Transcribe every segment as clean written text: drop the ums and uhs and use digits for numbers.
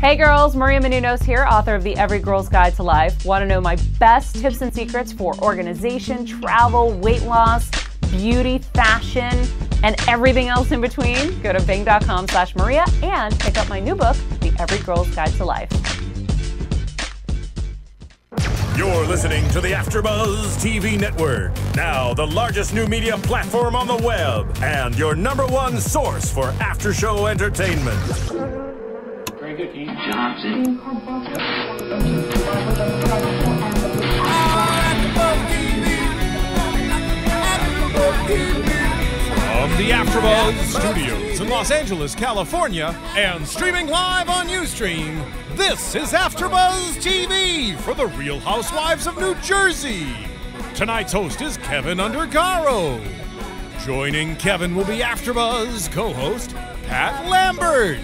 Hey girls, Maria Menounos here, author of the Every Girl's Guide to Life. Want to know my best tips and secrets for organization, travel, weight loss, beauty, fashion, and everything else in between? Go to bing.com/Maria and pick up my new book, The Every Girl's Guide to Life. You're listening to the AfterBuzz TV network. Now the largest new media platform on the web and your #1 source for after-show entertainment. Very good, Keith. Johnson. From the AfterBuzz Studios in Los Angeles, California, and streaming live on Ustream, this is AfterBuzz TV for the Real Housewives of New Jersey. Tonight's host is Kevin Undergaro. Joining Kevin will be AfterBuzz co-host Pat Lambert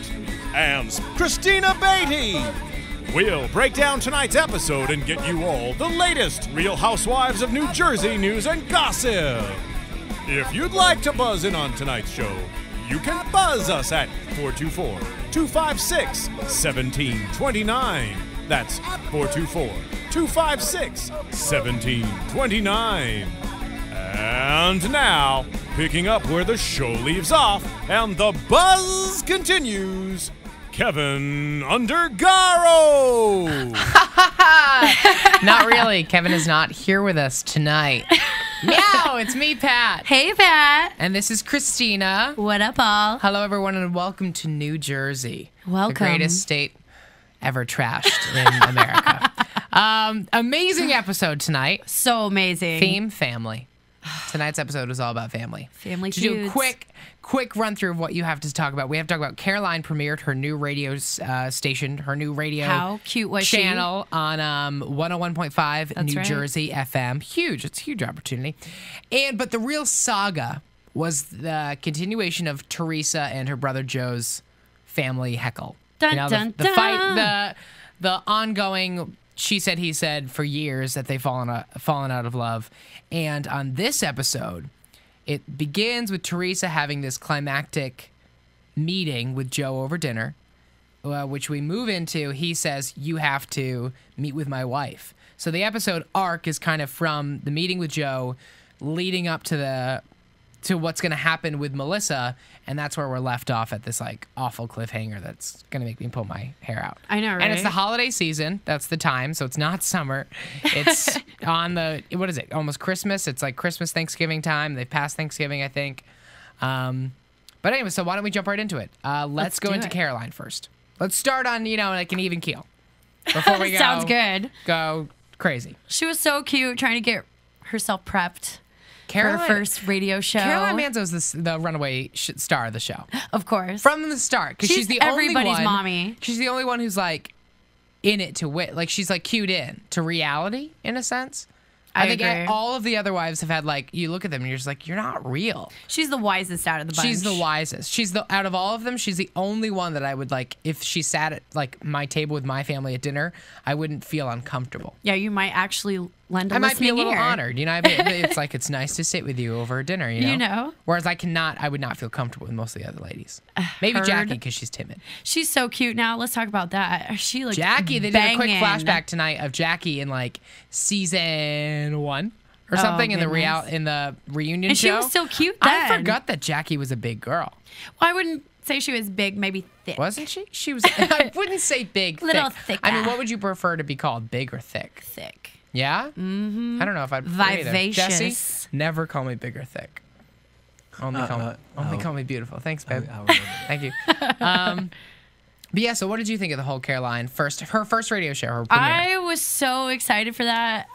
and Christina Beaty. We'll break down tonight's episode and get you all the latest Real Housewives of New Jersey news and gossip. If you'd like to buzz in on tonight's show, you can buzz us at 424-256-1729. That's 424-256-1729. And now, picking up where the show leaves off and the buzz continues, Kevin Undergaro. Not really. Kevin is not here with us tonight. No, it's me, Pat. Hey, Pat. And this is Christina. What up, all? Hello, everyone, and welcome to New Jersey. Welcome. The greatest state ever trashed in America. Amazing episode tonight. So amazing. Theme, family. Tonight's episode was all about family. Family To do a feuds. quick run through of what you have to talk about. We have to talk about Caroline premiered her new radio station, her new radio How cute was channel on 101.5 That's New right. Jersey FM. Huge. It's a huge opportunity. But the real saga was the continuation of Teresa and her brother Joe's family heckle. Dun, the dun, fight, the ongoing she said, he said for years that they've fallen out of love. And on this episode, it begins with Teresa having this climactic meeting with Joe over dinner, which we move into. He says, you have to meet with my wife. So the episode arc is kind of from the meeting with Joe leading up to what's going to happen with Melissa, and that's where we're left off at this like awful cliffhanger that's going to make me pull my hair out. I know, right? And it's the holiday season. That's the time, so it's not summer. It's on the, what is it, almost Christmas? It's like Christmas, Thanksgiving time. They've passed Thanksgiving, I think. But anyway, so why don't we jump right into it? Let's go into Caroline first. Let's start on, like an even keel. Before we Sounds good. Go crazy. She was so cute trying to get herself prepped for her first radio show. Caroline Manzo's the runaway star of the show. Of course. From the start. Because she's the everybody's only one, mommy. She's the only one who's like in it to win. Like she's like cued in to reality in a sense. I think agree. all of the other wives have had like, you look at them and you're just like, you're not real. She's the wisest out of the bunch. She's the wisest. Out of all of them, she's the only one that I would like, if she sat at like my table with my family at dinner, I wouldn't feel uncomfortable. Yeah, you might actually lend a I might be a listening little ear. honored, it's like, it's nice to sit with you over dinner, You know? Whereas I would not feel comfortable with most of the other ladies. Maybe Heard. Jackie, because she's timid. She's so cute now. Let's talk about that. She looked Jackie, they banging. did a quick flashback tonight of Jackie in like season 1 or something in the reunion and show. she was so cute then. I forgot that Jackie was a big girl. Well, I wouldn't say she was big, maybe thick. Wasn't she? She was. I wouldn't say big, Little thick. thicker. I mean, what would you prefer to be called, big or thick? Thick. Yeah? Mm-hmm. I don't know if I'd prefer either. Vivacious. Jesse, never call me big or thick. Only call me beautiful. Thanks, babe. Thank you. But yeah, so what did you think of the whole Caroline her first radio show, her premiere? I was so excited for that.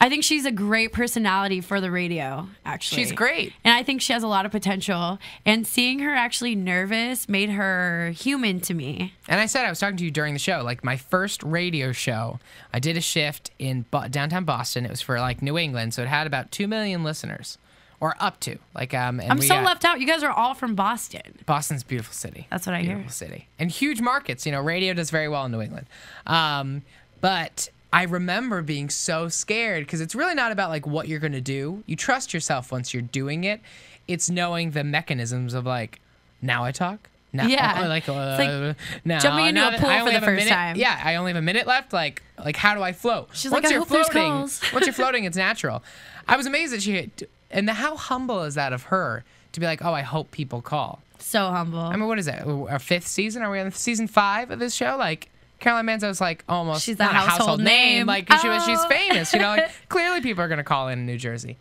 I think she's a great personality for the radio, actually. She's great. And I think she has a lot of potential. And seeing her actually nervous made her human to me. And I was talking to you during the show, like my first radio show, I did a shift in downtown Boston. It was for like New England, so it had about 2 million listeners. Or up to. And I'm so left out. You guys are all from Boston. Boston's a beautiful city. That's what I hear. Beautiful city. And huge markets. Radio does very well in New England. But I remember being so scared because it's really not about like what you're going to do. You trust yourself once you're doing it. It's knowing the mechanisms of like, now I talk, No, Yeah. like, like no, jumping into a pool I for only the have a first minute. time. Yeah, I only have a minute left. Like how do I float? She's once like, I you're hope there's floating, calls. once you're floating, it's natural. I was amazed that how humble is that of her to be like, oh, I hope people call. So humble. I mean, what is it? Our 5th season? Are we on season 5 of this show? Like, Caroline Manzo's like almost She's a not household name. Like she's famous. You know, like, clearly people are going to call in New Jersey.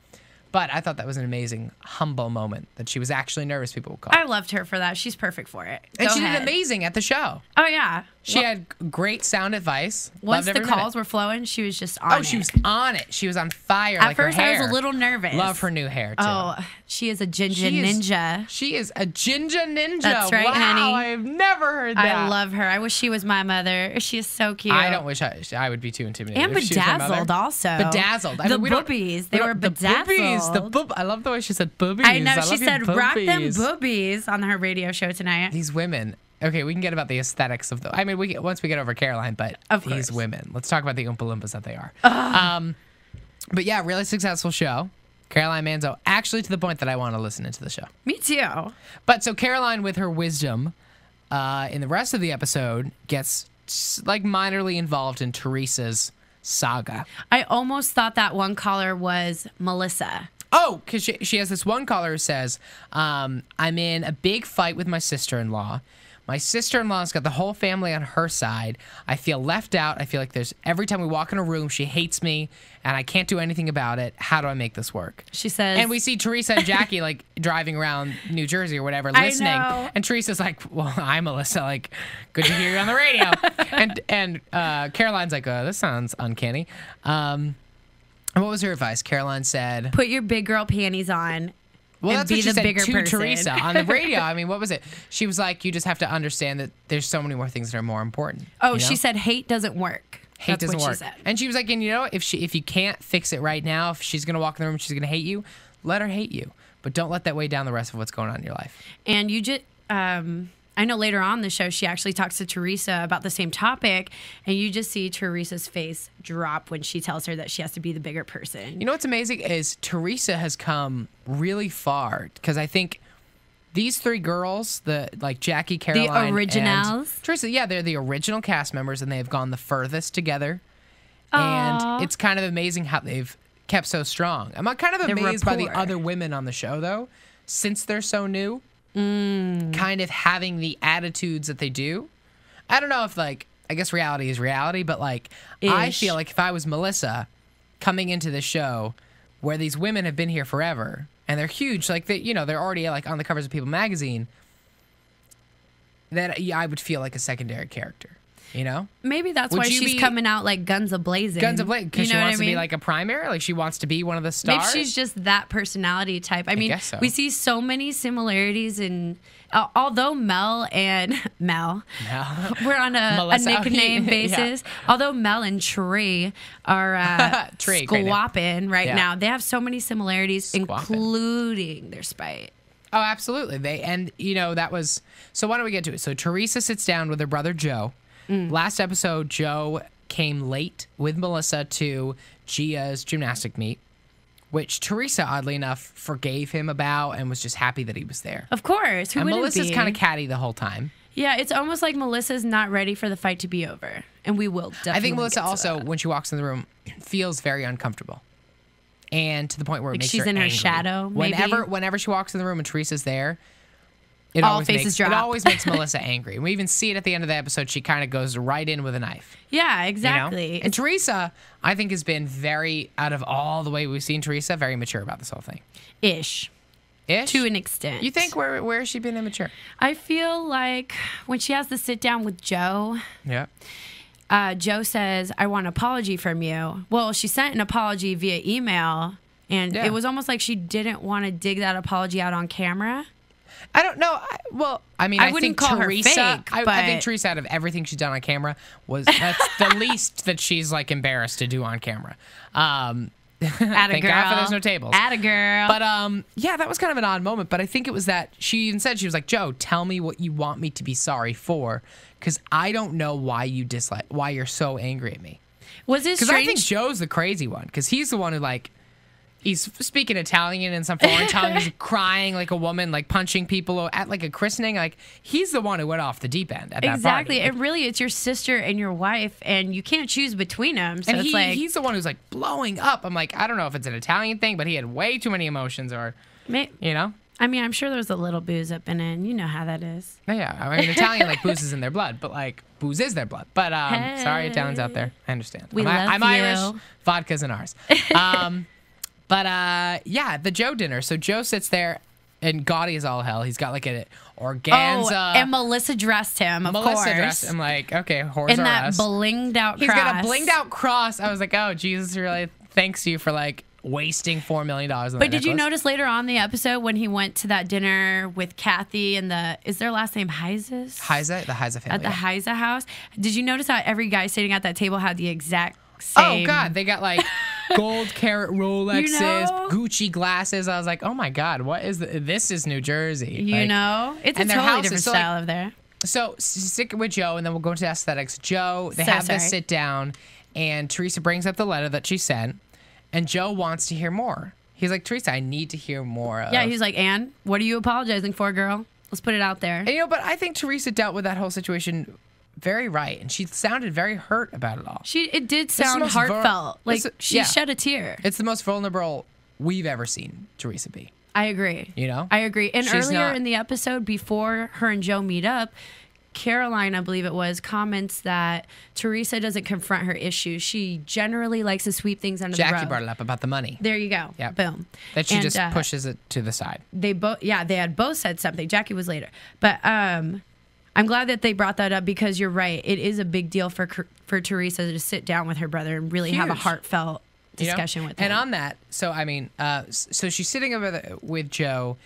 But I thought that was an amazing, humble moment that she was actually nervous people would call. I loved her for that. She's perfect for it. And Go she ahead. did amazing at the show. Oh, yeah. She had great sound advice. Once Loved the every calls minute. were flowing, she was just on it. Oh, she was on it. She was on fire. At like her first, I was hair. a little nervous. Love her new hair, too. Oh, she is a ginger ninja. She is a ginger ninja. That's right, wow, honey. I've never heard that. I love her. I wish she was my mother. She is so cute. I don't wish I would be too intimidated. And if she was my mother. bedazzled also. Bedazzled. The boobies. They were bedazzled. I love the way she said boobies. I know. She love your said, rock them boobies." boobies on her radio show tonight. These women. Okay, we can get about the aesthetics of the. I mean, once we get over Caroline, but Of these course. women. Let's talk about the Oompa Loompas that they are. But yeah, really successful show. Caroline Manzo, actually to the point that I want to listen into the show. Me too. But so Caroline, with her wisdom, in the rest of the episode, gets like minorly involved in Teresa's saga. I almost thought that one caller was Melissa. Oh, because she has this one caller who says, I'm in a big fight with my sister-in-law. My sister-in-law's got the whole family on her side. I feel left out. I feel like every time we walk in a room, she hates me, and I can't do anything about it. How do I make this work? She says... And we see Teresa and Jackie, like, driving around New Jersey or whatever, I listening. know. And Teresa's like, well, hi, Melissa. Like, good to hear you on the radio. and Caroline's like, this sounds uncanny. And what was her advice? Caroline said... Put your big girl panties on. Well, and that's be what she the said bigger to person. Teresa on the radio. I mean, what was it? She was like, you just have to understand that there's so many more things that are more important. Oh, you know? she said hate doesn't work. Hate That's doesn't what work. She said. And she was like, and you know, if you can't fix it right now, if she's going to walk in the room and she's going to hate you, let her hate you. But don't let that weigh down the rest of what's going on in your life. And you just... I know later on in the show, she actually talks to Teresa about the same topic, and you just see Teresa's face drop when she tells her that she has to be the bigger person. You know what's amazing is Teresa has come really far, because I think these three girls, like Jackie, Caroline, the originals, and Teresa, yeah, they're the original cast members, and they have gone the furthest together. Aww. And it's kind of amazing how they've kept so strong. I'm kind of amazed by the rapport. other women on the show, though, since they're so new. Kind of having the attitudes that they do. I don't know if, like, I guess reality is reality, but, like, I feel like if I was Melissa coming into the show where these women have been here forever and they're huge, like, they're already, like, on the covers of People magazine, then I would feel like a secondary character. You know? Maybe that's Would why you she's be- coming out like guns a-blazing. Guns a-blazing, because You she know wants what I to be mean? like a primary, like she wants to be one of the stars. Maybe she's just that personality type. I mean, guess so. we see so many similarities in. Although Mel and Mel, we're on a Melissa. nickname Yeah. basis. Although Mel and Tree are Tree, great name. squapping right Yeah. now, they have so many similarities, Squapping. including their spite. Oh, absolutely. That was. So why don't we get to it? So Teresa sits down with her brother Joe. Last episode, Joe came late with Melissa to Gia's gymnastic meet, which Teresa, oddly enough, forgave him about and was just happy that he was there. Of course, who And wouldn't Melissa's be? kind of catty the whole time. Yeah, it's almost like Melissa's not ready for the fight to be over, and we will definitely. I think Melissa get to also, that. when she walks in the room, feels very uncomfortable. And to the point where it Like makes she's her in her angry. shadow, maybe? Whenever she walks in the room and Teresa's there, it All always faces makes, drop. It always makes Melissa angry. We even see it at the end of the episode. She kind of goes right in with a knife. Yeah, You know? exactly. And Teresa, I think, has been very, out of all the way we've seen Teresa, very mature about this whole thing. Ish. Ish? To an extent. You think, where has she been immature? I feel like when she has to sit down with Joe, Yeah. Joe says, I want an apology from you. Well, she sent an apology via email, and Yeah. it was almost like she didn't want to dig that apology out on camera. I don't know. I wouldn't think call her Teresa. fake, I but- think Teresa, out of everything she's done on camera, that's the least that she's like embarrassed to do on camera. Thank God for there's no tables. Atta girl. But yeah, that was kind of an odd moment. But I think it was that she even said, she was like, Joe, tell me what you want me to be sorry for, because I don't know why why you're so angry at me. was it Because I strange? think Joe's the crazy one, because he's the one who, like, he's speaking Italian in some foreign tongue. He's crying like a woman, like punching people at like a christening. Like he's the one who went off the deep end at that party. Exactly. And really, it's your sister and your wife, and you can't choose between them. So and it's like he's the one who's like blowing up. I'm like, I don't know if it's an Italian thing, but he had way too many emotions, or you know. I mean, I'm sure there's a little booze up in it, and you know how that is. Yeah, I mean, Italian, like, booze is in their blood, but, like, booze is their blood. But, sorry, Italians out there. I understand. I'm Irish. Vodka's in ours. Yeah, the Joe dinner. So Joe sits there, and gaudy as all hell. He's got, like, an organza. Oh, and Melissa dressed him, of course. Melissa dressed him, like, okay, whores and are that us. blinged out cross. He's got a blinged out cross. I was like, oh, Jesus really thanks you for, like, wasting $4 million on that But did you necklace. notice later on in the episode when he went to that dinner with Kathy and is their last name Heizes? Heise, the Heise family. At the Heise house. Did you notice how every guy sitting at that table had the exact same? Oh, God. They got, like, gold carat Rolexes, You know? Gucci glasses. I was like, oh, my God, what is this is New Jersey. You like, know? It's a and their totally house different is so, style like, of there. So stick with Joe, and then we'll go into aesthetics. Joe, they So have this sorry. sit down, and Teresa brings up the letter that she sent, and Joe wants to hear more. He's like, Teresa, I need to hear more of. Yeah, he's like, Anne, what are you apologizing for, girl? Let's put it out there. And, you know, but I think Teresa dealt with that whole situation very right, and she sounded very hurt about it all. It did is the sound most heartfelt. She yeah. shed a tear. It's the most vulnerable we've ever seen Teresa be. I agree. You know? I agree. And She's earlier not- in the episode, before her and Joe meet up, Caroline, I believe it was, comments that Teresa doesn't confront her issues. She generally likes to sweep things under the rug. Jackie brought it up about the money. There you go. Yep. Boom. That she And, just pushes it to the side. They had both said something. Jackie was later. But I'm glad that they brought that up because you're right. It is a big deal for Teresa to sit down with her brother and really have a Huge. heartfelt discussion with him. And on that, so I mean, so she's sitting over with Joe,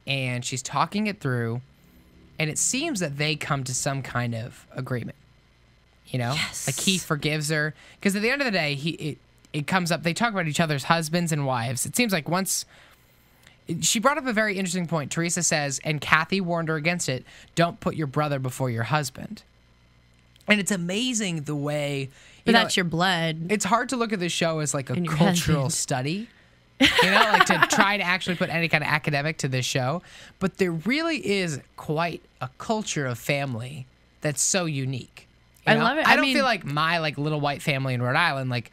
and she's talking it through, and it seems that they come to some kind of agreement. You know, Yes. like he forgives her because at the end of the day, it comes up. They talk about each other's husbands and wives. It seems like once. She brought up a very interesting point. Teresa says, and Kathy warned her against it, don't put your brother before your husband. And it's amazing the way. But that's your blood. It's hard to look at this show as like a And your cultural husband. study. You know, like to try to actually put any kind of academic to this show. But there really is quite a culture of family that's so unique. You I know? love it. I I don't mean- feel like my like little white family in Rhode Island like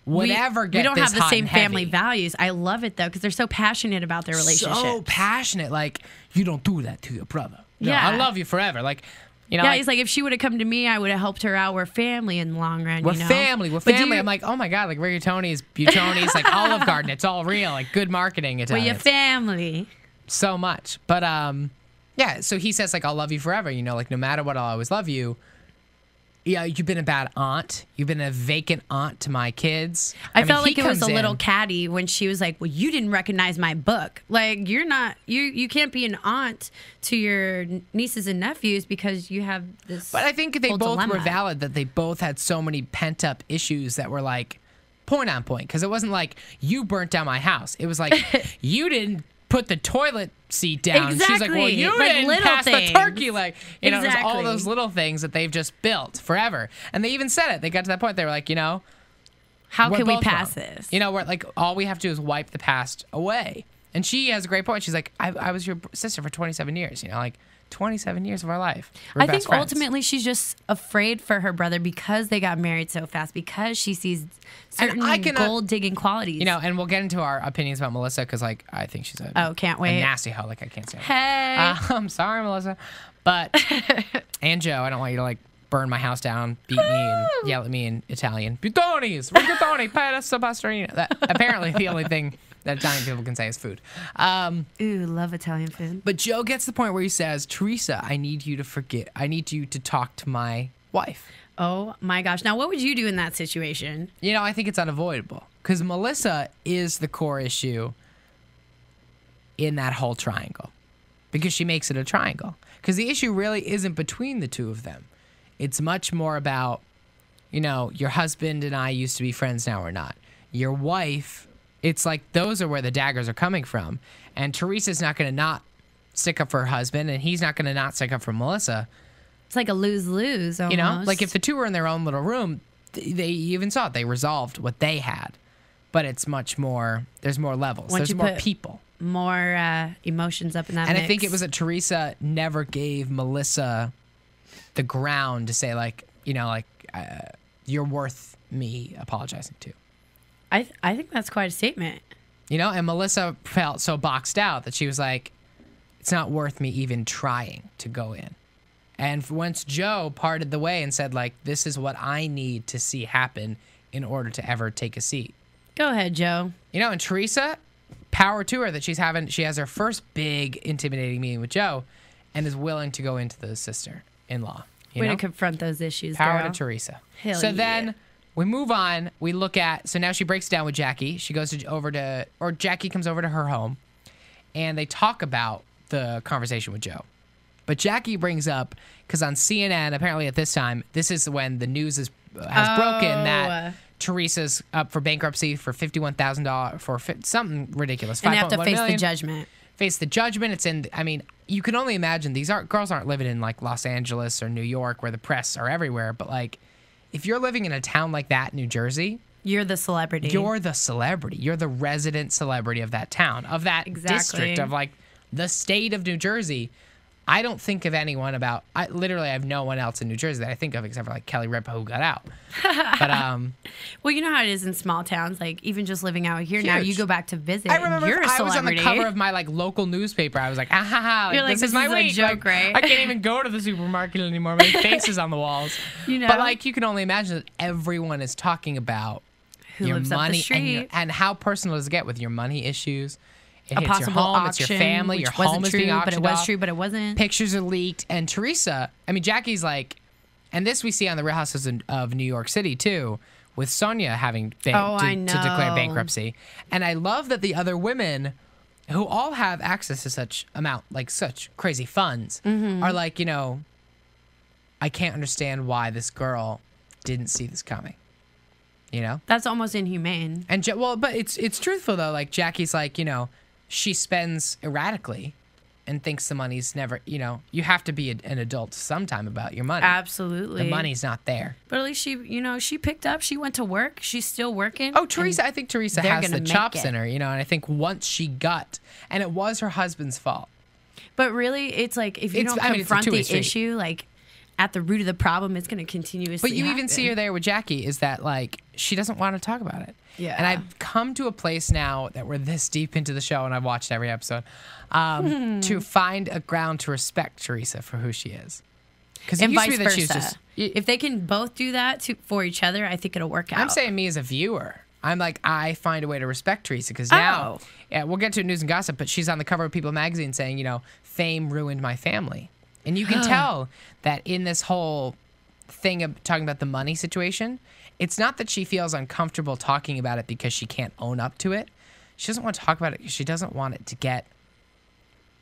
would ever get we don't this have the hot same and family heavy. values. I love it though because they're so passionate about their relationship. So passionate, like you don't do that to your brother. No, Yeah. I love you forever. Like, you know, Yeah, like, he's like, if she would have come to me, I would have helped her out. We're family in the long run. we're you know? family. We're But do family. you- I'm like, oh my god, like rigatoni's, Butoni's, like Olive Garden. It's all real. Like good marketing. We're Italians. your family. So much. But yeah. So he says like, I'll love you forever. You know, like no matter what, I'll always love you. Yeah, you've been a bad aunt. You've been a vacant aunt to my kids. I mean, felt he like it was a comes little in- catty when she was like, well, you didn't recognize my book. Like, you're not, you can't be an aunt to your nieces and nephews because you have this. But I think they whole both were dilemma. valid that they both had so many pent up issues that were like point on point. Because it wasn't like you burnt down my house. It was like you didn't put the toilet seat down. She's like, well, Exactly. you Like didn't little pass things. the turkey leg. You know, it was all Exactly. those little things that they've just built forever. And they even said it. They got to that point. They were like, you know, How we're can we both pass wrong. this? You know, we're like, all we have to do is wipe the past away. And she has a great point. She's like, I was your sister for 27 years. You know, like 27 years of our life. We're I think best friends. ultimately she's just afraid for her brother because they got married so fast, because she sees certain I cannot- gold digging qualities. You know, and we'll get into our opinions about Melissa because, like, I think she's can't a wait. nasty hoe. Like, I can't say it. Hey. I'm sorry, Melissa. But, and Joe, I don't want you to, like, burn my house down, beat me, and yell at me in Italian. Butoni's, rigatoni, pasta pastorino. That apparently the only thing that Italian people can say is food. Ooh, love Italian food. But Joe gets to the point where he says, Teresa, I need you to talk to my wife. Oh my gosh. Now, what would you do in that situation? You know, I think it's unavoidable because Melissa is the core issue in that whole triangle because she makes it a triangle. Because the issue really isn't between the two of them. It's much more about, you know, your husband and I used to be friends, now we're not. Your wife, it's like those are where the daggers are coming from. And Teresa's not going to not stick up for her husband, and he's not going to not stick up for Melissa. It's like a lose-lose almost. You know, like if the two were in their own little room, they even saw it. They resolved what they had. but it's much more. There's more levels. Once There's you more put people. More emotions up in that And mix. I think it was that Teresa never gave Melissa the ground to say, like, you're worth me apologizing to. I think that's quite a statement. And Melissa felt so boxed out that she was like, it's not worth me even trying to go in. And once Joe parted the way and said, like, this is what I need to see happen in order to ever take a seat. Go ahead, Joe. And Teresa, power to her that she has her first big intimidating meeting with Joe and is willing to go into the sister-in-law. Way to confront those issues, Power girl. to Teresa. Hell so yeah. then we move on. We look at, so now she breaks down with Jackie. She goes Jackie comes over to her home and they talk about the conversation with Joe. But Jackie brings up, because on CNN, apparently at this time, this is when the news has broken that Teresa's up for bankruptcy for $51,000 for something ridiculous. And they have to face million. the judgment. Face the judgment. It's in, you can only imagine girls aren't living in like Los Angeles or New York where the press are everywhere. But like, if you're living in a town like that, New Jersey, you're the celebrity. You're the celebrity. You're the resident celebrity of that town, of that district, of like the state of New Jersey. I don't think of anyone I have no one else in New Jersey that I think of except for like Kelly Ripa who got out. But well, you know how it is in small towns. Like even just living out here now, you go back to visit. I remember and you're a I was on the celebrity. cover of my like local newspaper. I was like, You're like, this is my a week. joke, right? I can't even go to the supermarket anymore. My face is on the walls. But like you can only imagine that everyone is talking about who your lives money up the street. and how personal does it get with your money issues. It a hits possible your home, auction, it's your family, your home is being auctioned but it was off. true, but it wasn't. Pictures are leaked, and Teresa, Jackie's like, and this we see on the Real Housewives of New York City too, with Sonia having to declare bankruptcy. And I love that the other women who all have access to such crazy funds are like, I can't understand why this girl didn't see this coming. That's almost inhumane. And but it's truthful though. Like Jackie's like, she spends erratically and thinks the money's never, you have to be an adult sometime about your money. Absolutely. The money's not there. But at least she picked up, she went to work, she's still working. Oh, Teresa, I think Teresa has the chops in her, and I think once she and it was her husband's fault. But really, it's like, if you don't confront the issue, like, at the root of the problem, it's going to continuously But you happen. even see her there with Jackie, is that, like, she doesn't want to talk about it. Yeah. And I've come to a place now that we're this deep into the show, and I've watched every episode, to find a ground to respect Teresa for who she is. Because and vice versa. If they can both do that for each other, I think it'll work out. I'm saying me as a viewer. I'm like, I find a way to respect Teresa, because now, we'll get to news and gossip, but she's on the cover of People magazine saying, fame ruined my family. And you can tell that in this whole thing of talking about the money situation, it's not that she feels uncomfortable talking about it because she can't own up to it. She doesn't want to talk about it because she doesn't want it to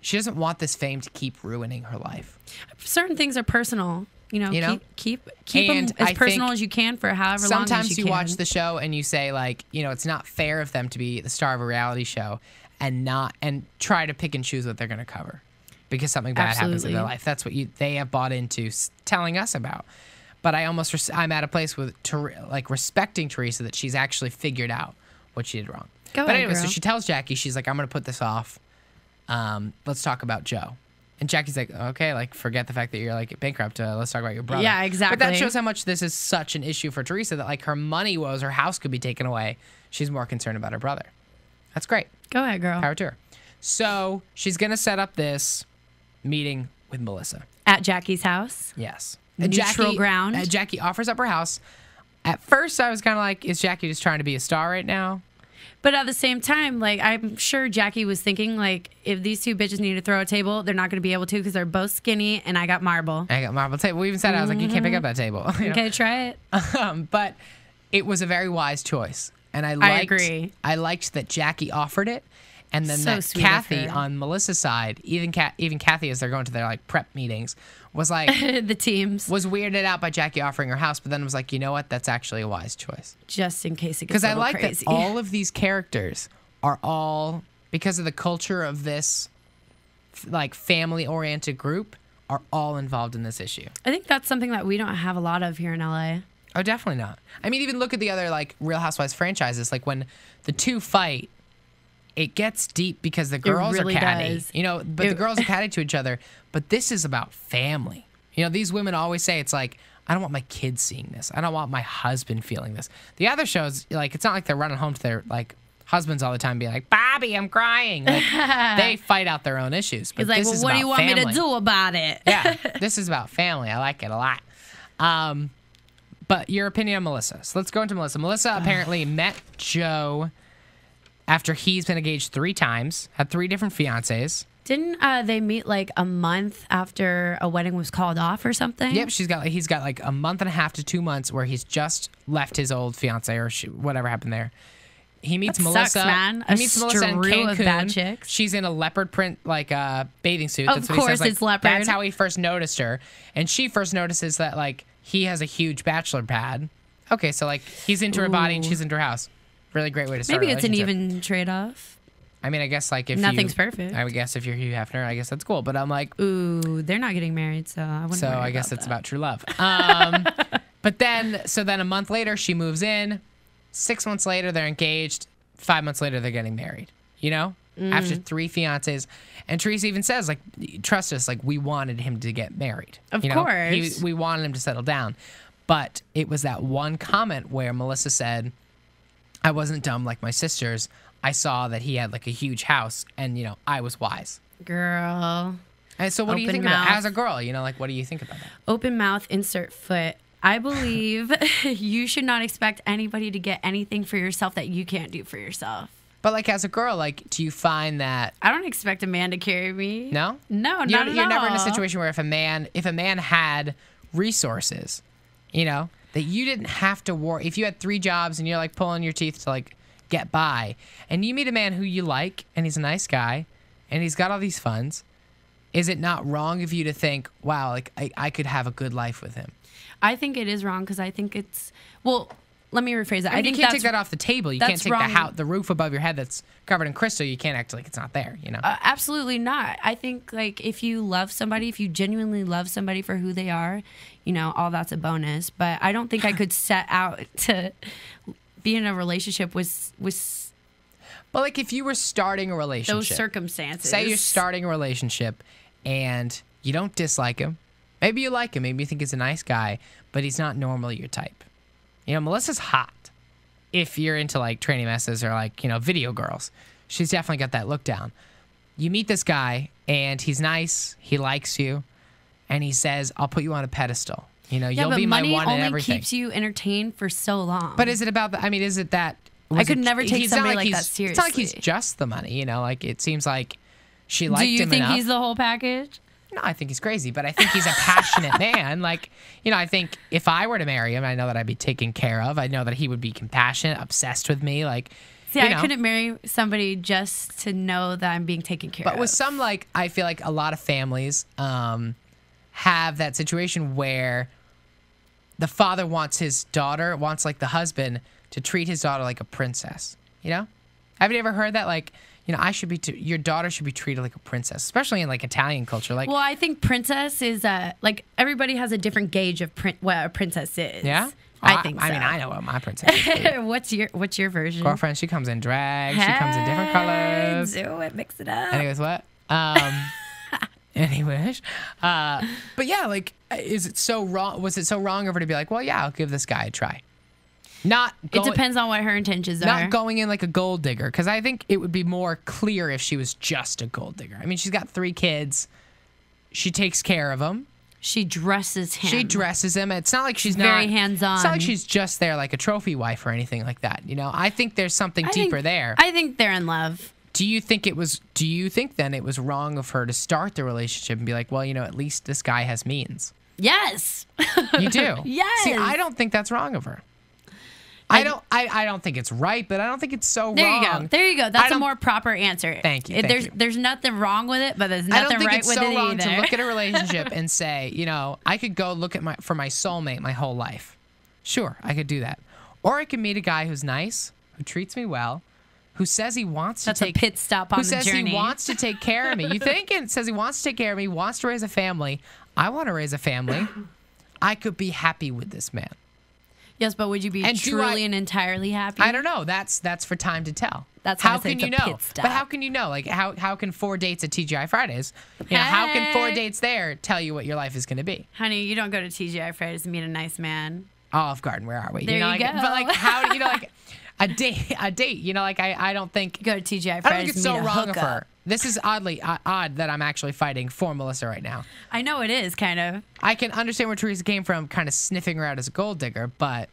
she doesn't want this fame to keep ruining her life. Certain things are personal. Keep them as personal as you can for however long as you can. Sometimes you watch the show and you say, like, it's not fair of them to be the star of a reality show and try to pick and choose what they're going to cover. Because something bad happens in their life. That's what they have bought into telling us about. But I'm at a place with respecting Teresa that she's actually figured out what she did wrong. But anyway, so she tells Jackie, she's like, I'm going to put this off. Let's talk about Joe. And Jackie's like, okay, like, forget the fact that you're like bankrupt. Let's talk about your brother. Yeah, exactly. But that shows how much this is such an issue for Teresa, that like her money woes, her house could be taken away. She's more concerned about her brother. That's great. Go ahead, girl. Power to her. So she's going to set up this meeting with Melissa at Jackie's house. Yes, neutral ground. Jackie offers up her house. At first, I was kind of like, "Is Jackie just trying to be a star right now?" But at the same time, like, I'm sure Jackie was thinking, like, if these two bitches need to throw a table, they're not going to be able to because they're both skinny, and I got marble. Table. We even said I was like, you can't pick up that table. Okay, try it. But it was a very wise choice, and I agree. I liked that Jackie offered it. And then that Kathy on Melissa's side, even Kathy, as they're going to their like prep meetings, was like the teams was weirded out by Jackie offering her house, but then was like, you know what, that's actually a wise choice. Just in case it gets a little crazy. Because I like that all of these characters are all, because of the culture of this like family-oriented group, are all involved in this issue. I think that's something that we don't have a lot of here in LA. Oh, definitely not. I mean, even look at the other like Real Housewives franchises. Like when the two fight, it gets deep because the girls really are catty. does. You know, but the girls are catty to each other. But this is about family. You know, these women always say it's like, I don't want my kids seeing this. I don't want my husband feeling this. The other shows, like, it's not like they're running home to their like husbands all the time being like, Bobby, I'm crying. Like, they fight out their own issues. But He's like, this well, is what do about you want me family. to do about it? Yeah, this is about family. I like it a lot. But your opinion on Melissa. So let's go into Melissa. Melissa apparently met Joe after he's been engaged 3 times, had 3 different fiancés. Didn't they meet like a month after a wedding was called off or something? Yep, he's got like a month and a half to 2 months where he's just left his old fiancée or whatever happened there. He meets That Melissa. sucks, man. He meets Melissa in Strew of bad Cancun. chicks. She's in a leopard print like bathing suit. Of That's what he course says. Like, it's leopard. That's how he first noticed her, and she first notices that like he has a huge bachelor pad. Okay, so like he's into her body and she's into her house. Really great way to start. Maybe a it's an relationship. even trade-off. I mean, I guess like if Nothing's perfect. I would guess if you're Hugh Hefner, I guess that's cool. But I'm like, Ooh, they're not getting married, so I wouldn't. so worry I guess about it's that. about true love. But then a month later she moves in. 6 months later they're engaged. 5 months later they're getting married. You know, after 3 fiancés, and Teresa even says like, trust us, like we wanted him to get married. Of you know? course. We wanted him to settle down. But it was that one comment where Melissa said, I wasn't dumb like my sisters. I saw that he had like a huge house and, you know, I was wise. Girl. And so what do you Open think about mouth. as a girl? You know, like what do you think about that? Open mouth, insert foot. I believe you should not expect anybody to get anything for yourself that you can't do for yourself. But like as a girl, like do you find that I don't expect a man to carry me. no? No, not You're at never in a all. situation where if a man had resources, you know, that you didn't have to worry. If you had 3 jobs and you're like pulling your teeth to like get by, and you meet a man who you like and he's a nice guy and he's got all these funds, is it not wrong of you to think, wow, like I could have a good life with him? I think it is wrong because I think it's well. Let me rephrase that. I mean, think you can't that's take that off the table. You can't that's take wrong. the roof above your head that's covered in crystal. You can't act like it's not there, you know? Absolutely not. I think like if you love somebody, if you genuinely love somebody for who they are, you know, all that's a bonus. But I don't think I could set out to be in a relationship with But like if you were starting a relationship, those circumstances. say you're starting a relationship and you don't dislike him. Maybe you like him. Maybe you think he's a nice guy, but he's not normally your type. You know, Melissa's hot. If you're into like training messes or like, you know, video girls, she's definitely got that look down. You meet this guy and he's nice. He likes you. And he says, I'll put you on a pedestal. You know, Yeah, you'll but be my money one and only everything. keeps you entertained for so long. But is it about the, I mean, is it that? I could never take he's not somebody like he's- that It's not like he's seriously. just the money, you know, like it seems like she liked do you him think enough. he's the whole package? No, I think he's crazy, but I think he's a passionate man. Like, you know, I think if I were to marry him, I know that I'd be taken care of. I know that he would be compassionate, obsessed with me. Like, See, you I know. couldn't marry somebody just to know that I'm being taken care of. But with some, like, I feel like a lot of families have that situation where the father wants like the husband to treat his daughter like a princess. You know? Have you ever heard that? Like, you know, your daughter should be treated like a princess, especially in like Italian culture. Like, well, I think princess is like everybody has a different gauge of what a princess is. yeah? I think so. I mean, I know what my princess is. what's your version? Girlfriend, she comes in drag. She comes in different colors. Do it, mix it up. Anyways, what? Anyways, but yeah, like, is it so wrong? Was it so wrong of her to be like, well, yeah, I'll give this guy a try? It depends on what her intentions are. Not going in like a gold digger, because I think it would be more clear if she was just a gold digger. I mean, she's got 3 kids. She takes care of them. She dresses him. She dresses him. It's not like she's very not hands-on. It's not like she's just there like a trophy wife or anything like that. You know, I think there's something deeper there. I think they're in love. Do you think then it was wrong of her to start the relationship and be like, well, you know, at least this guy has means? Yes. You do? Yes. See, I don't think that's wrong of her. I don't think it's right, but I don't think it's so There wrong. you go. There you go. That's a more proper answer. Thank you. There's nothing wrong with it, but there's I nothing don't think right it's with so it wrong either. to look at a relationship and say, you know, I could go look at for my soulmate my whole life. Sure, I could do that. Or I could meet a guy who's nice, who treats me well, who says he wants That's to take a pit stop on who the says journey. he wants to take care of me. You think it says he wants to take care of me, wants to raise a family. I want to raise a family. I could be happy with this man. Yes, but would you be And truly and entirely happy? I don't know. That's for time to tell. That's why I how say can it's you a know? pit stop. But how can you know? Like how can 4 dates at TGI Fridays? You know, how can 4 dates there tell you what your life is going to be? Honey, you don't go to TGI Fridays and meet a nice man. Olive Garden, where are we? There you like, go. But like, how you know, like a date. You know, like I don't think. Go to TGI I don't Fridays. think it's so wrong of her. This is oddly odd that I'm actually fighting for Melissa right now. I know it is kind of. I can understand where Teresa came from, kind of sniffing her out as a gold digger, but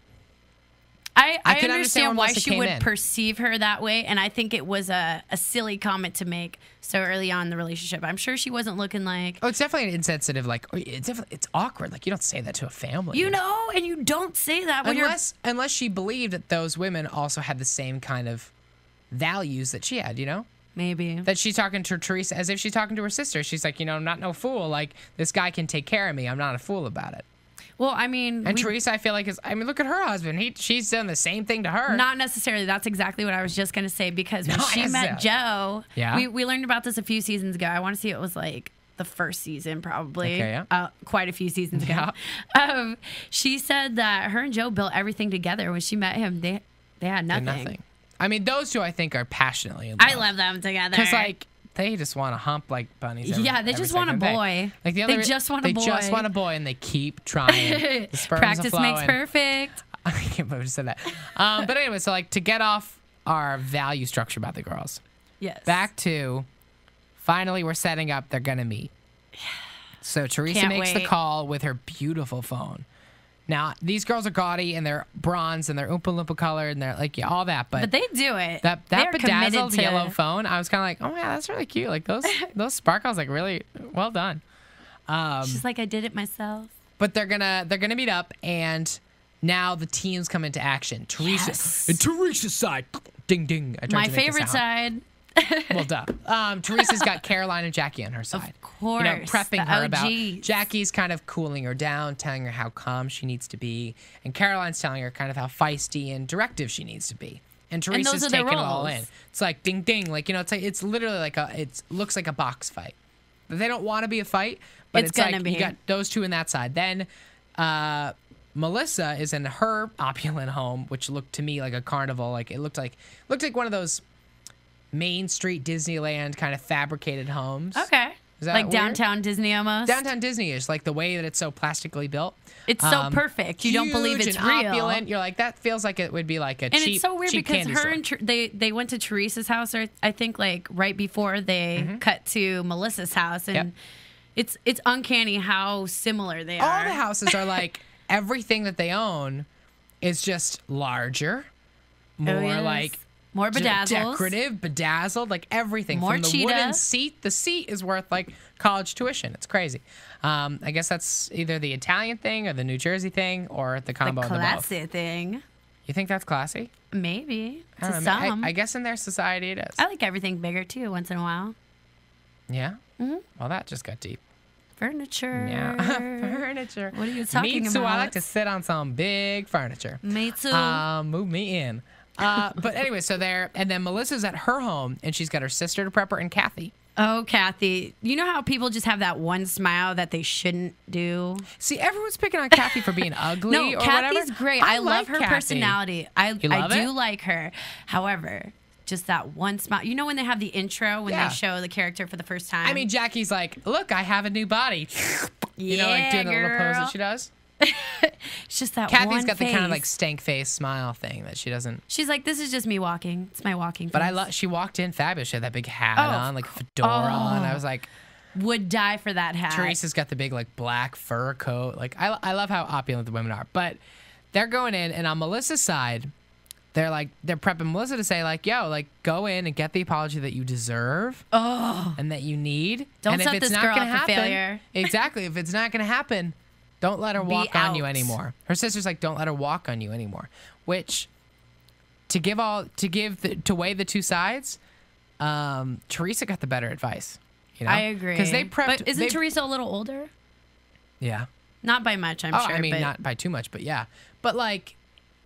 I can understand why Melissa she came would in. perceive her that way, and I think it was a silly comment to make so early on in the relationship. I'm sure she wasn't looking like, it's definitely an insensitive. Like it's awkward. Like you don't say that to a family. you know, and you don't say that when unless she believed that those women also had the same kind of values that she had. You know. maybe. That she's talking to Teresa as if she's talking to her sister. She's like, I'm not no fool. Like, this guy can take care of me. I'm not a fool about it. Well, I mean, And Teresa, I feel like, look at her husband. She's done the same thing to her. not necessarily. That's exactly what I was just going to say, because when she met Joe, Yeah? we learned about this a few seasons ago. I want to see it was like the first season, probably. Okay, yeah. Quite a few seasons ago. She said that her and Joe built everything together. When she met him, they had nothing. I mean, those two, I think, are passionately in love. I love them together. Because, like, they just want to hump like bunnies. They just want a boy. Like They just want a boy. They just want a boy, and they keep trying. The sperms Practice are makes flowing. perfect. I can't believe I just said that. But anyway, so, like, to get off our value structure about the girls, Yes. back to finally we're setting up, they're going to meet. So Teresa Can't makes the wait. call with her beautiful phone. Now, these girls are gaudy and they're bronze and they're Oompa Loompa colored and they're like, yeah, all that. But they do it. that They're bedazzled committed to- yellow phone, I was kind of like, oh, yeah, that's really cute. Like those sparkles, like really well done. She's like, I did it myself. But they're gonna meet up, and now the teams come into action. Teresa Yes. and Teresa's side, ding ding. I tried My to make a favorite sound. side. Well, duh. Teresa's got Caroline and Jackie on her side. Of course. Prepping the her about. OGs. Jackie's kind of cooling her down, telling her how calm she needs to be, and Caroline's telling her kind of how feisty and directive she needs to be. And Teresa's those are their taking it all roles. in. It's like ding ding, like it's literally like it looks like a box fight. They don't want to be a fight, but It's it's gonna like be. you got those two in that side. Then Melissa is in her opulent home, which looked to me like a carnival. Like it looked like one of those Main Street Disneyland kind of fabricated homes. Okay. Is that like weird? downtown Disney almost. Downtown Disney is like the way that it's so plastically built. It's so perfect. You don't believe Huge it's and real. opulent. You're like, that feels like it would be like a And cheap, it's so weird cheap because candy her store. and they went to Teresa's house, or I think like right before they cut to Melissa's house, and Yep. it's uncanny how similar they are. All the houses are like everything that they own is just larger, more yes. like more bedazzles. decorative, bedazzled, like everything. More From the cheetah. wooden seat, the seat is worth like college tuition. It's crazy. I guess that's either the Italian thing or the New Jersey thing or the The combo of the both. classy thing. You think that's classy? Maybe I to don't know. some. I guess in their society it is. I like everything bigger too. Once in a while, Yeah? Well, that just got deep. furniture. Yeah. Furniture. What are you talking Me too. I about? like to sit on some big furniture. Me too. Move me in. But anyway, so and then Melissa's at her home, and she's got her sister to prep her and Kathy. Oh, Kathy. You know how people just have that one smile that they shouldn't do? See, everyone's picking on Kathy for being ugly No, or Kathy's whatever. great. I love like her Kathy. personality. I love do it? like her. However, just that one smile. You know when they have the intro, when Yeah. they show the character for the first time? I mean, Jackie's like, look, I have a new body. You know, like doing the little pose that she does. it's just that Kathy's one got the kind of like face. stank face smile thing that she doesn't. She's like, this is just me walking. It's my walking But face. she walked in fabulous. She had that big hat Oh, on, like a fedora on. I was like, Would die for that hat. Teresa's got the big like black fur coat. Like I love how opulent the women are. But they're going in, and on Melissa's side, they're prepping Melissa to say like, yo, like go in and get the apology that you deserve and that you need. Don't and set if it's this not girl gonna up for happen, failure. Exactly. If it's not gonna happen, don't let her walk on you out. anymore. Her sister's like, don't let her walk on you anymore. Which to weigh the two sides, Teresa got the better advice. You know? I agree. Because they prepped. But isn't Teresa a little older? Yeah. Not by much, I'm Oh, sure. I mean, but not by too much, but yeah. But like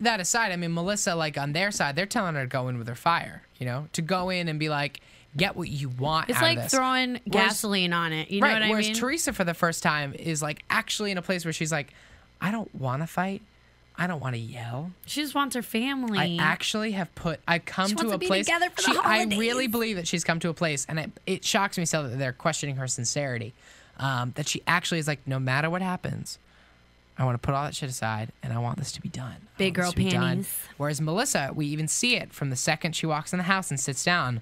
that aside, I mean, Melissa, like on their side, they're telling her to go in with her fire. You know, to go in and be like, get what you want. it's out like of this. throwing gasoline on it. You know what I Whereas mean? Teresa, for the first time, is like actually in a place where she's like, I don't want to fight. I don't want to yell. She just wants her family. I actually have I've come She to wants a to be place. together for the I holidays. really believe that she's come to a place, and it shocks me so that they're questioning her sincerity. That she actually is like, no matter what happens, I want to put all that shit aside, and I want this to be done. Big girl panties. Whereas Melissa, we even see it from the second she walks in the house and sits down.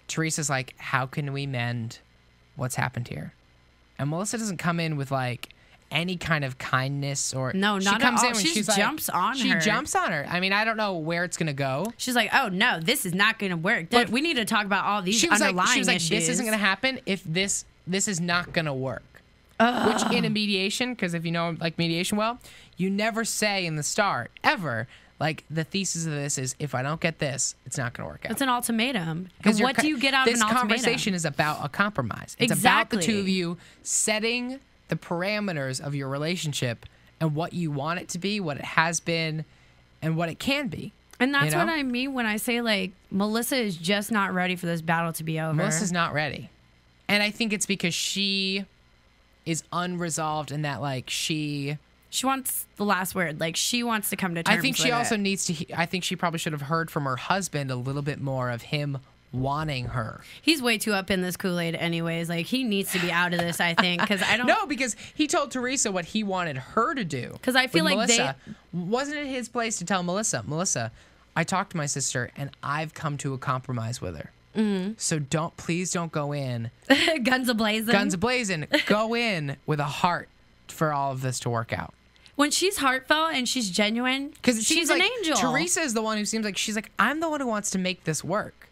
Teresa's like, how can we mend what's happened here? And Melissa doesn't come in with like any kind of kindness or No, she not comes at all. in when She she's just like, jumps on she her. jumps on her. I mean, I don't know where it's gonna go. She's like, oh no, this is not going to work. But We need to talk about all these She was underlying like, issues. this isn't gonna happen if this is not gonna work. Which in a mediation, because if you know like mediation well, you never say in the start ever like the thesis of this is if I don't get this, it's not going to work out. It's an ultimatum. Because And what do you get out of an ultimatum? This conversation is about a compromise. It's Exactly. about the two of you setting the parameters of your relationship and what you want it to be, what it has been, and what it can be. And that's you know? what I mean when I say like Melissa is just not ready for this battle to be over. Melissa's not ready. And I think it's because she is unresolved in that like she wants the last word. Like she wants to come to terms I think she with also it. needs to I think she probably should have heard from her husband a little bit more of him wanting her. He's way too up in this Kool-Aid anyways. Like he needs to be out of this, I think, because I don't No, because he told Teresa what he wanted her to do. 'Cause I feel with like Melissa. Wasn't it his place to tell Melissa, I talked to my sister and I've come to a compromise with her. Mm-hmm. So please don't go in guns a-blazing. guns a-blazing. Go in with a heart for all of this to work out. When she's heartfelt and she's genuine, Because she's an angel. Teresa is the one who seems like she's like, I'm the one who wants to make this work.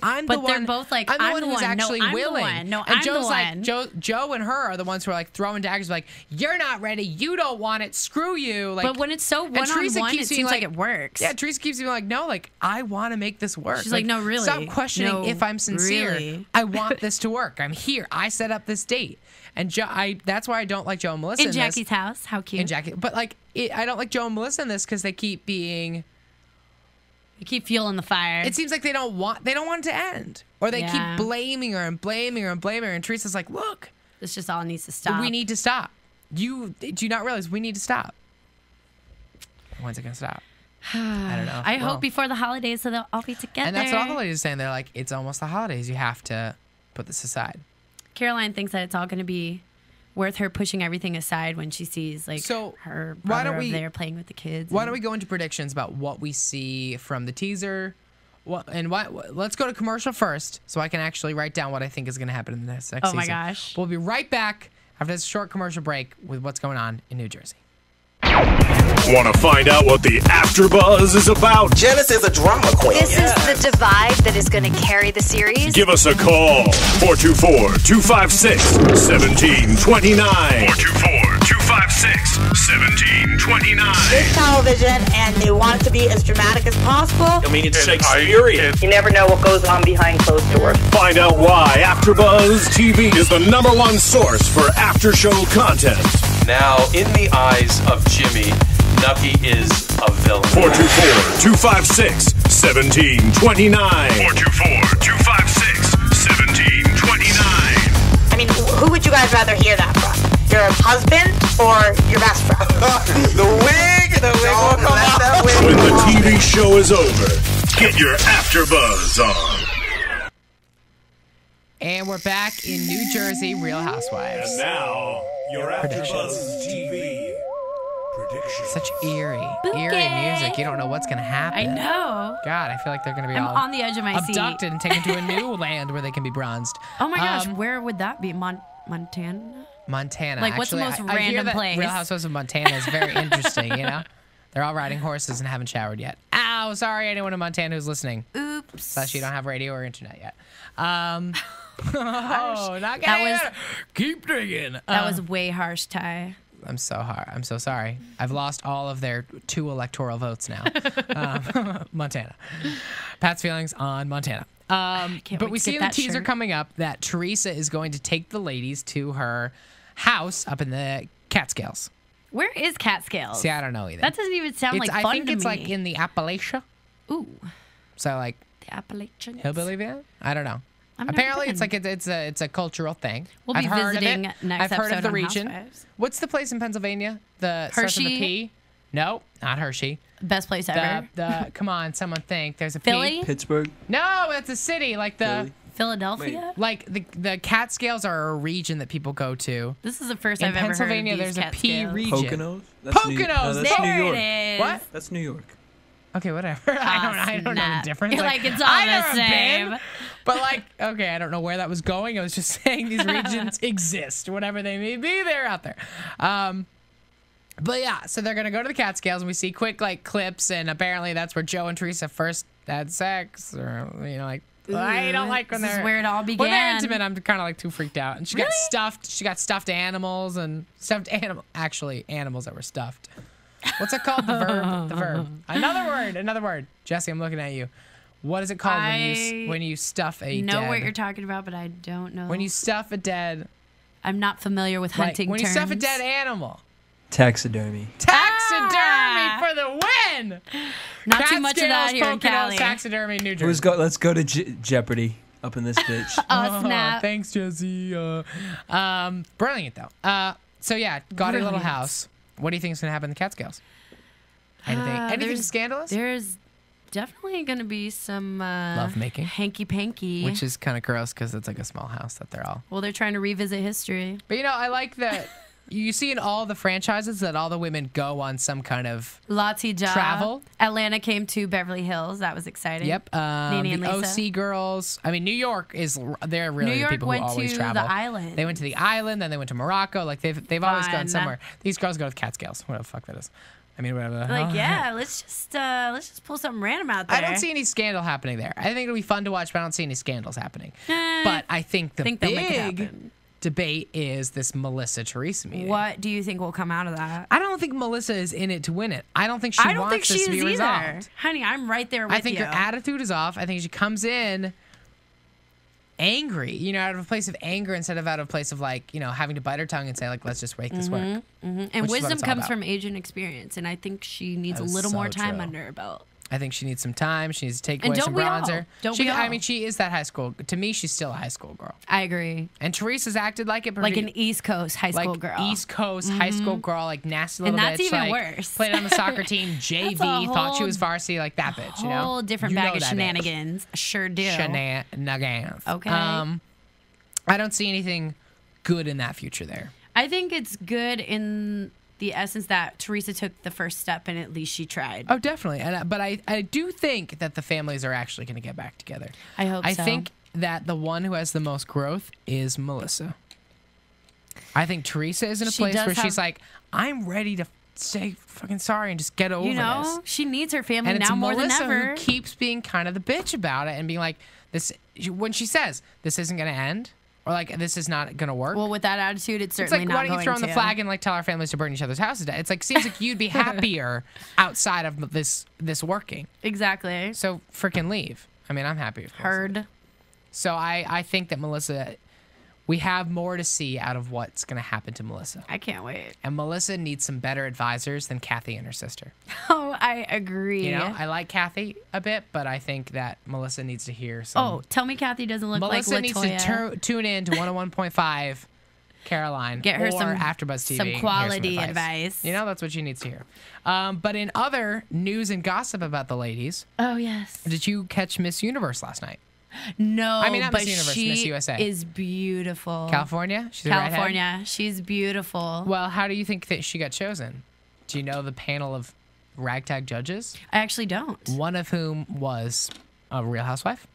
I'm But the they're one. both like, I'm the I'm one the who's one. No, actually I'm the willing. one. No, and I'm the Joe's one. like Joe and her are the ones who are like throwing daggers, like you're not ready. You don't want it. Screw you. Like, But when it's so and Teresa one-on-one, keeps it being seems like it works. Yeah, Teresa keeps being like, no, like I want to make this work. She's like, no, really. Stop questioning No, if I'm sincere. really. I want this to work. I'm here. I set up this date, and that's why I don't like Joe and Melissa In this. Jackie's house. How cute. In Jackie, but like I don't like Joe and Melissa in this because they keep being. You keep fueling the fire. It seems like they don't want it to end, or they Yeah. keep blaming her and blaming her and blaming her. And Teresa's like, look, This just all needs to stop. we need to stop. Do you not realize we need to stop? When's it gonna stop? I don't know. I Well, hope before the holidays so they'll all be together. And that's what all the ladies are saying. They're like, it's almost the holidays. You have to put this aside. Caroline thinks that it's all going to be worth her pushing everything aside when she sees like So, her why brother don't we- over there playing with the kids. Why don't we go into predictions about what we see from the teaser? Let's go to commercial first, so I can actually write down what I think is going to happen in this next Oh my season. gosh. We'll be right back after this short commercial break with what's going on in New Jersey. Want to find out what the AfterBuzz is about? Janice is a drama queen. This is the divide that is going to carry the series. Give us a call. 424-256-1729. 424-256-1729. It's television, and they want it to be as dramatic as possible. I mean, it's Shakespearean. You never know what goes on behind closed doors. Find out why AfterBuzz TV is the #1 source for after-show content. Now, in the eyes of Jimmy, Nucky is a villain. 424-256-1729. 424-256-1729. I mean, who would you guys rather hear that from? Your husband or your best friend? The wig will come out. When the TV show is over, get your AfterBuzz on. And we're back in New Jersey, Real Housewives. Now, your AfterBuzz TV predictions. Such eerie Spooky. music. You don't know what's going to happen. I know. God, I feel like they're going to be I'm all on the edge of my seat. abducted and taken to a new land where they can be bronzed. Oh my gosh, Um, where would that be? Montana? Montana. Like, what's the Actually, most I hear random that place? Real Housewives of Montana is very interesting, you know? They're all riding horses and haven't showered yet. Ow, sorry, anyone in Montana who's listening. Oops. Slash, you don't have radio or internet yet. Oh, not That getting was- it. Keep digging. That was way harsh, Ty. I'm so hard. I'm so sorry. I've lost all of their 2 electoral votes now. Montana. Pat's feelings on Montana. Can't But wait we to see get in the that teaser shirt. coming up that Teresa is going to take the ladies to her house up in the Catskills. Where is Catskills? See, I don't know either. That doesn't even sound like fun I think to it's me. like in the Appalachia. Ooh, So like the Appalachians. hillbilly van? I don't know. I've never Apparently, it's been. like it's a cultural thing. We'll be I've heard of visiting it. next I've heard of episode the on region. Housewives. What's the place in Pennsylvania? The starts with a Hershey? P. No, not Hershey. Best place ever. Come on, someone think. There's a Philly? P. Pittsburgh. No, that's a city. Like the Philadelphia? like the Catskills are a region that people go to. This is the first In I've ever heard of Pennsylvania, these there's a P Catskills. region. Poconos. Poconos. That's New York. It is. What? That's New York. Okay, whatever. I don't know snap. the difference. You're like, it's all I've the never same. been, but like, okay, I don't know where that was going. I was just saying these regions exist, whatever they may be. They're out there. But yeah, so they're gonna go to the Catskills, and we see quick like clips, and apparently that's where Joe and Teresa first had sex, or I don't like when This is they're where it all when they're began. intimate. I'm kind of like too freaked out, and she got stuffed. She got stuffed animals and actually animals that were stuffed. What's it called? The verb. The verb. Another word. Jesse, I'm looking at you. What is it called when you stuff a dead? I know what you're talking about, but I don't know. When you stuff a dead. I'm not familiar with hunting when terms. you stuff a dead animal. Taxidermy. Taxidermy for the win. Not too much of that Catskills, here in Cali. Poconos, taxidermy, New Jersey. Let's go to Jeopardy up in this bitch. Oh, snap. Thanks, Jesse. Brilliant though. So yeah, gaudy little house. What do you think is gonna happen in the Catskills? Anything scandalous? There's definitely going to be some lovemaking, hanky-panky. which is kind of gross because it's like a small house that they're all. Well, they're trying to revisit history. But I like that you see in all the franchises that all the women go on some kind of travel. Atlanta came to Beverly Hills. That was exciting. Yep. Nene and the Lisa. OC girls. I mean, New York they're really New York the people went who always to travel. the island. They went to the island, then they went to Morocco. Like they've always gone Fun. somewhere. These girls go to the Catskills. What the fuck that is. I mean, whatever. Like, yeah, let's just pull something random out there. I don't see any scandal happening there. I think it'll be fun to watch, but I don't see any scandals happening. But I think the they'll make it big happen. debate is this Melissa-Teresa meeting. What do you think will come out of that? I don't think Melissa is in it to win it. I don't think she wants this to be resolved. Honey, I'm right there with you. I think her attitude is off. I think she comes in angry, out of a place of anger instead of out of a place of having to bite her tongue and say let's just make this work. And wisdom comes from age and experience, and I think she needs a little more time under her belt. I think she needs some time. She needs to take And away some don't we all? bronzer. Don't we all? I mean, she is that high school. To me, she's still a high school girl. I agree. And Teresa's acted like it. Like an East Coast high school girl. East Coast high school girl, like nasty little And that's bitch. even like, worse. Played on the soccer team, JV, thought she was varsity, like that bitch. Whole different You know bag of that shenanigans. Sure do. Shenanigans. Okay. I don't see anything good in that future there. I think it's good in the essence that Teresa took the first step and at least she tried. Oh, definitely. But I do think that the families are actually going to get back together. I hope so. I think that the one who has the most growth is Melissa. I think Teresa is in a place where she's like, I'm ready to say fucking sorry and just get over this. She needs her family and now more Melissa than ever. Who keeps being kind of the bitch about it and being like, when she says, this isn't going to end, or like, this is not going to work. Well, with that attitude, it's certainly not going to. It's like, why don't you throw in the flag and tell our families to burn each other's houses down? It's like, seems like you'd be happier outside of this working. Exactly. So freaking leave. I mean, I'm happy. Heard. So I think that Melissa, we have more to see out of what's going to happen to Melissa. I can't wait. And Melissa needs some better advisors than Kathy and her sister. Oh, I agree. I like Kathy a bit, but I think that Melissa needs to hear some. Oh, tell me Kathy doesn't look Melissa like Latoya. needs to tune in to 101.5 Caroline. Get her or some AfterBuzz TV. Some quality advice. That's what she needs to hear. But in other news and gossip about the ladies. Oh, yes. Did you catch Miss Universe last night? No, I mean, not but Miss Universe, she Miss USA. is beautiful. California? She's California. A redhead? She's beautiful. Well, how do you think that she got chosen? Do you know the panel of ragtag judges? I actually don't. One of whom was a Real Housewife.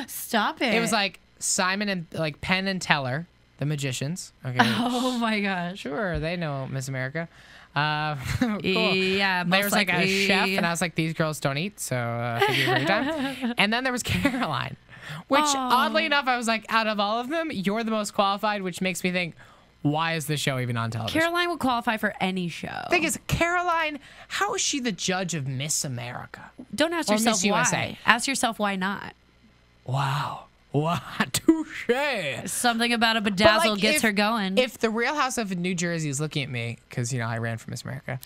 Stop it. It was like Simon and like Penn and Teller, the magicians. Okay. Oh my gosh. Sure, they know Miss America. Cool. Yeah, there was like a chef, and I was like, these girls don't eat, so thank you for your time. And then there was Caroline, which oddly enough, I was like, out of all of them, you're the most qualified, which makes me think, why is this show even on television? Caroline would qualify for any show. Thing is, Caroline, how is she the judge of Miss America? Don't ask Or yourself Miss why. USA? Ask yourself why not. Wow. Touche. Something about a bedazzle gets her going. If the Real House of New Jersey is looking at me, because, I ran for Miss America.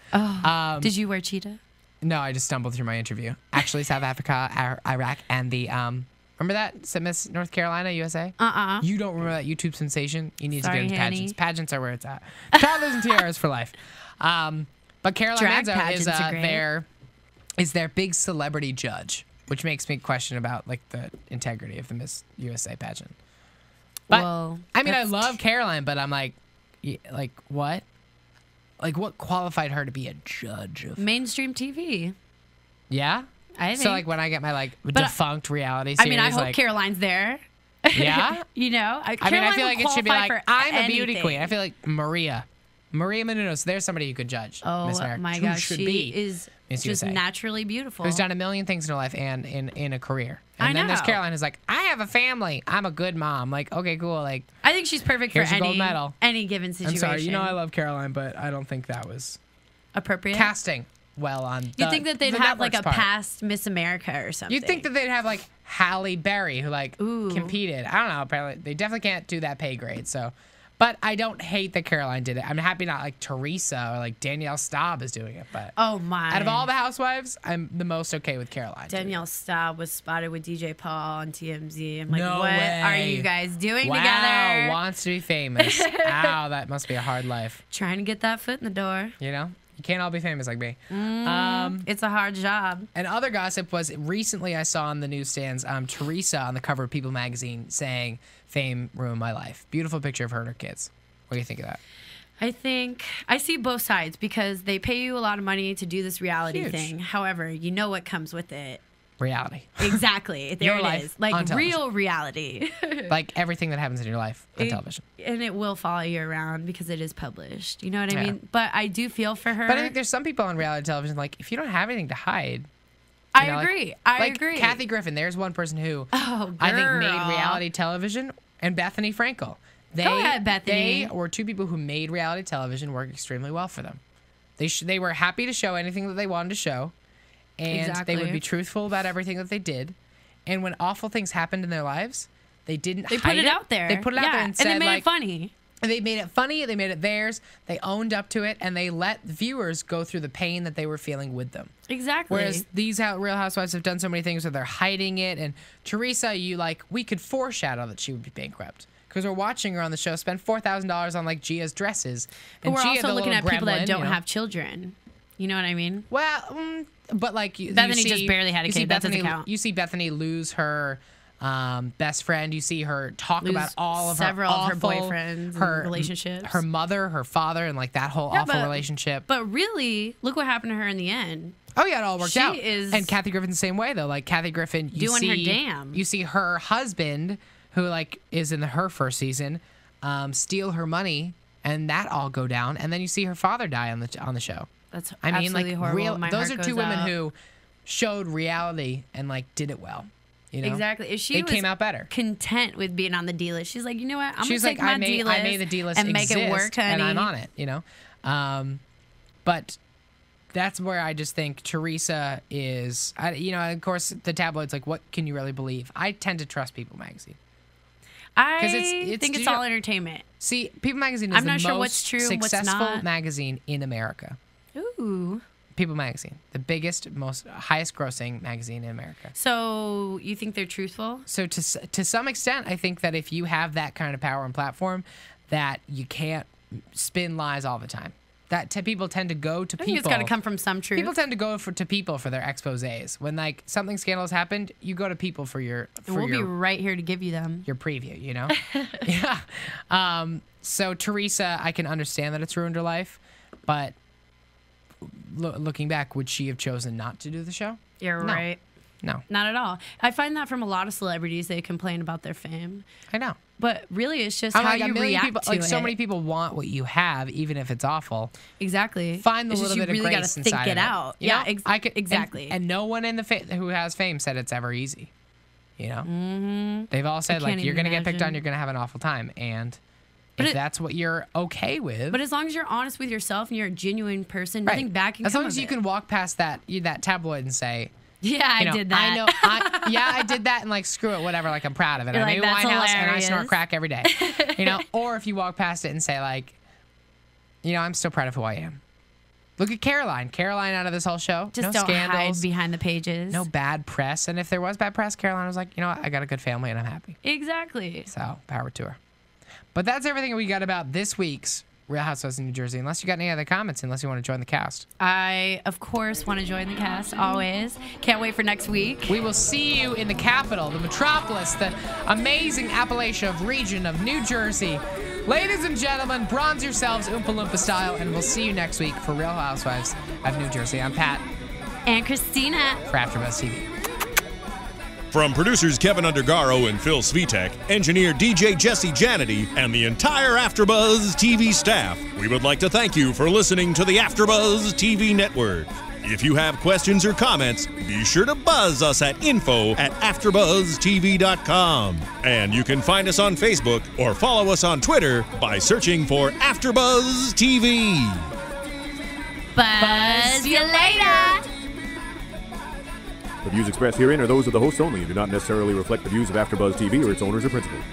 Did you wear cheetah? No, I just stumbled through my interview. Actually, South Africa, Iraq, and the, remember that? Miss North Carolina, USA? You don't remember that YouTube sensation? You need to get into pageants. Hanny. Pageants are where it's at. Toddlers and tiaras for life. But But Caroline Drag Manzo pageants are great. is their big celebrity judge, which makes me question about like the integrity of the Miss USA pageant. But Well, I mean, I that's love Caroline, but I'm like what? Like what qualified her to be a judge of? mainstream TV. Yeah. I think. So like when I get my like defunct reality I series, mean, I hope like, Caroline's there. Yeah. You know, I mean, I feel like it should be like I'm a beauty anything. queen. I feel like Maria Menounos. There's somebody you could judge. Oh Miss America, my who gosh, should she be is Miss just USA. naturally beautiful. Who's done a million things in her life and in a career. I And then there's know. Caroline who's like, I have a family. I'm a good mom. Like, okay, cool. Like, I think she's perfect for here's your gold any medal. given situation. I'm sorry. You know I love Caroline, but I don't think that was appropriate. casting well on. You think that they'd the have like a network's part. past Miss America or something? You'd think that they'd have like Halle Berry who like Ooh. competed. I don't know. Apparently, they definitely can't do that pay grade. So, but I don't hate that Caroline did it. I'm happy not like Teresa or like Danielle Staub is doing it. But Oh my! out of all the housewives, I'm the most okay with Caroline. doing it. Danielle Staub was spotted with DJ Paul on TMZ. I'm like, No what way. are you guys doing Wow, together? wants to be famous. Ow, that must be a hard life. Trying to get that foot in the door. You know, you can't all be famous like me. It's a hard job. And other gossip was recently I saw on the newsstands Teresa on the cover of People magazine saying, "Fame ruined my life." Beautiful picture of her and her kids. What do you think of that? I think I see both sides because they pay you a lot of money to do this reality Huge. thing. However, you know what comes with it. Reality. Exactly. There Your it life is. Like on television. real reality. Like everything that happens in your life on television. And it will follow you around because it is published. You know what I Yeah. mean? But I do feel for her. But I think there's some people on reality television, like, if you don't have anything to hide. I you know, like- agree. I like agree. Kathy Griffin, there's one person who Oh, I think made girl. reality television, and Bethany Frankel. Go ahead, Bethany. They were two people who made reality television work extremely well for them. They were happy to show anything that they wanted to show, and they would Exactly. be truthful about everything that they did. And when awful things happened in their lives, they didn't They hide put it out there. They put it out there and said, they made like, it funny. and they made it funny, they made it theirs, they owned up to it, and they let viewers go through the pain that they were feeling with them. Exactly. Whereas these Real Housewives have done so many things where they're hiding it. And Teresa, we could foreshadow that she would be bankrupt. Because we're watching her on the show spend $4,000 on like Gia's dresses. But And we're Gia, also the looking little at people that gremlin, don't you know. have children. You know what I mean? Well, but like you Bethany see, just barely had a you see kid. That doesn't Bethany, count. You see Bethany lose her best friend. You see her talk Lose about all of several her of her awful, boyfriends and relationships. her mother, her father, and like that whole Yeah, awful relationship. But really, look what happened to her in the end. Oh yeah, it all worked She out. is- And Kathy Griffin's the same way though. Like Kathy Griffin, you Doing see, her damn. You see her husband, who like is in her first season, steal her money, and that all go down. And then you see her father die on the show. That's I mean, absolutely like horrible. My those heart are two goes women out. who showed reality and like did it well. You know? Exactly. If she They was came out better. content with being on the D list, she's like, you know what? I'm She's gonna take like, my D I list made the D list and make it exist, work, honey. and I'm on it. You know, but that's where I just think Teresa is. Of course, the tabloids like, what can you really believe? I tend to trust People magazine. I 'Cause it's think it's all entertainment. See, People magazine is I'm the not sure most what's true and what's successful not. magazine in America. Ooh. People magazine, the biggest, most highest grossing magazine in America. So you think they're truthful? So to some extent, I think that if you have that kind of power and platform, that you can't spin lies all the time. That people tend to go to I think people. it's got to come from some truth. People tend to go to people for their exposés. When like something scandalous happened, you go to people for your and we'll be right here to give you them. your preview. You know, yeah. So Teresa, I can understand that it's ruined her life, but looking back, would she have chosen not to do the show? You're No. right. No, Not at all. I find that from a lot of celebrities. They complain about their fame. I know. But really, it's just I'm how like a you million react people, to like it. so many people want what you have, even if it's awful. Exactly. Find the It's just little bit you of really grace gotta inside think it of out. You know? Yeah, I could, exactly. And no one in the who has fame said it's ever easy. You know, Mm-hmm. they've all said like can't you're even gonna get picked on, imagine. you're gonna have an awful time, and But if it- that's what you're okay with, But as long as you're honest with yourself and you're a genuine person, right. nothing bad can as come long as of you it. can walk past that tabloid and say, Yeah, you know, I did that. I know, I did that, and like screw it, whatever. Like I'm proud of it. You're I'm like, in "That's White House and I snort hilarious." crack every day. You know, or if you walk past it and say like, you know, I'm still proud of who I am. Look at Caroline. Caroline out of this whole show. Just no don't scandals, hide behind the pages. no bad press. And if there was bad press, Caroline was like, you know what? I got a good family and I'm happy. Exactly. So power to her. But that's everything we got about this week's Real Housewives in New Jersey. Unless you got any other comments, unless you want to join the cast. I, of course, want to join the cast, always. Can't wait for next week. We will see you in the capital, the metropolis, the amazing Appalachia region of New Jersey. Ladies and gentlemen, bronze yourselves Oompa Loompa style, and we'll see you next week for Real Housewives of New Jersey. I'm Pat. And Christina. For AfterBuzz TV. From producers Kevin Undergaro and Phil Svitek, engineer DJ Jesse Janity, and the entire AfterBuzz TV staff, we would like to thank you for listening to the AfterBuzz TV network. If you have questions or comments, be sure to buzz us at info@AfterBuzzTV.com. And you can find us on Facebook or follow us on Twitter by searching for AfterBuzz TV. Buzz you later. The views expressed herein are those of the hosts only and do not necessarily reflect the views of AfterBuzz TV or its owners or principals.